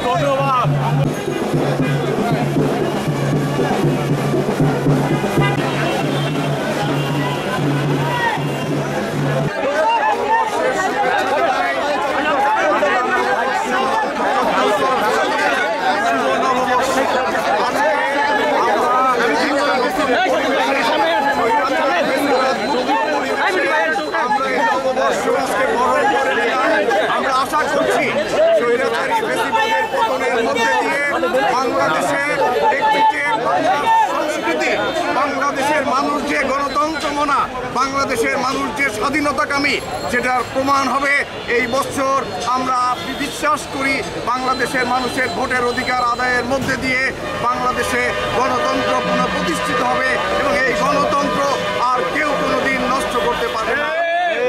ধন্যবাদ। আমরা আশা করছি স্বৈরাচারী ফ্যাসিবাদের পতনের মধ্যে দিয়ে বাংলাদেশের একটি যে সংস্কৃতি, বাংলাদেশের মানুষ যে গণতন্ত্র মনা, বাংলাদেশের মানুষ যে স্বাধীনতাকামী, সেটার প্রমাণ হবে এই বছর। আমরা বিশ্বাস করি বাংলাদেশের মানুষের ভোটের অধিকার আদায়ের মধ্যে দিয়ে বাংলাদেশে গণতন্ত্র পুনঃপ্রতিষ্ঠিত হবে এবং এই গণতন্ত্র আর কেউ কোনোদিন নষ্ট করতে পারবে না।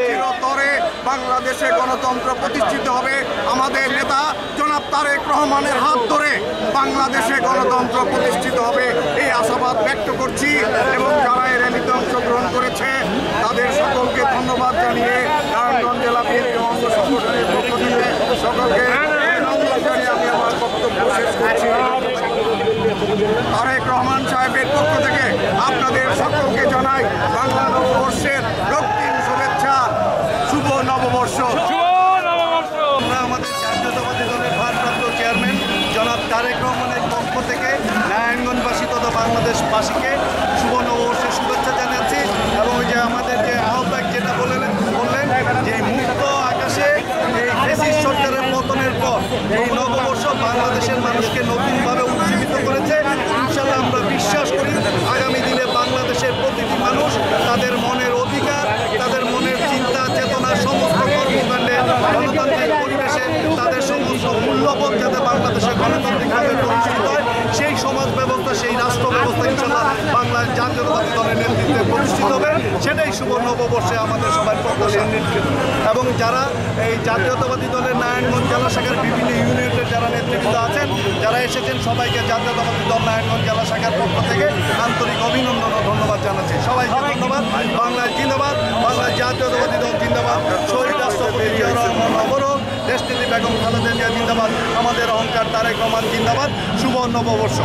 চিরতরে বাংলাদেশে গণতন্ত্র প্রতিষ্ঠিত হবে। আমাদের নেতা জনাব তারেক রহমানের হাত ধরে বাংলাদেশে গণতন্ত্র প্রতিষ্ঠিত হবে এই আশাবাদ ব্যক্ত করছি এবং যারা এর র্যালিতে অংশগ্রহণ করেছে তাদের সকলকে ধন্যবাদ জানিয়ে নারায়ণগঞ্জ জেলা বিএনপি অঙ্গ সংগঠনের পক্ষ থেকে সকলকে ধন্যবাদ জানিয়ে আমি আমার বক্তব্য শেষ করছি। তারেক রহমান সাহেবের পক্ষ থেকে আপনাদের সকলকে জানাই বাংলা নববর্ষের রক্তিম শুভেচ্ছা। শুভ নববর্ষ। আমরা আমাদের জাতীয়তাবাদী দলের ভারপ্রাপ্ত চেয়ারম্যান জনাব তারেক রহমানের পক্ষ থেকে নারায়ণগঞ্জবাসী তথা বাংলাদেশবাসীকে শুভ নববর্ষের শুভেচ্ছা জানাচ্ছি এবং যে আমাদের যে আহ্বায়ক যেটা বললেন যে মুক্ত আকাশে এই ফ্যাসিস্ট সরকারের পতনের পর এই নববর্ষ বাংলাদেশের মানুষকে নতুনভাবে উজ্জীবিত করেছে। ইনশাআল্লাহ আমরা বিশ্বাস করি আগামী দিনে বাংলাদেশের প্রতিটি মানুষ তাদের মনের অধিকার, তাদের মনের চিন্তা চেতনা, সমস্ত কর্মকাণ্ডে গণতান্ত্রিক পরিবেশে তাদের সমস্ত মূল্যবোধ যাতে বাংলাদেশে গণতান্ত্রিকভাবে প্রতিষ্ঠিত হয়, সেই সমাজ ব্যবস্থা, সেই রাষ্ট্র ব্যবস্থা ইনশাআল্লাহ বাংলার জাতীয়তাবাদী দলের নেতৃত্বে প্রতিষ্ঠিত হবে। সেটাই শুভ নববর্ষে আমাদের সবার প্রত্যাশা। এবং যারা এই জাতীয়তাবাদী দলের নারায়ণগঞ্জ জেলা শাখার বিভিন্ন ইউনিটের যারা নেতৃত্ব আছেন, যারা এসেছেন, সবাইকে জাতীয়তাবাদী দল নারায়ণগঞ্জ জেলা শাখার পক্ষ থেকে আন্তরিক অভিনন্দন ও ধন্যবাদ জানাচ্ছি। সবাইকে ধন্যবাদ। বাংলার জিন্দাবাদ, বাংলার জাতীয়তাবাদী দল জিন্দাবাদ, শহীদ রাষ্ট্রপতি জিয়া রহমান অমর, দেশনেত্রী বেগম খালেদা জিয়া জিন্দাবাদ, আমাদের অহংকার তারেক রহমান জিন্দাবাদ। শুভ নববর্ষ।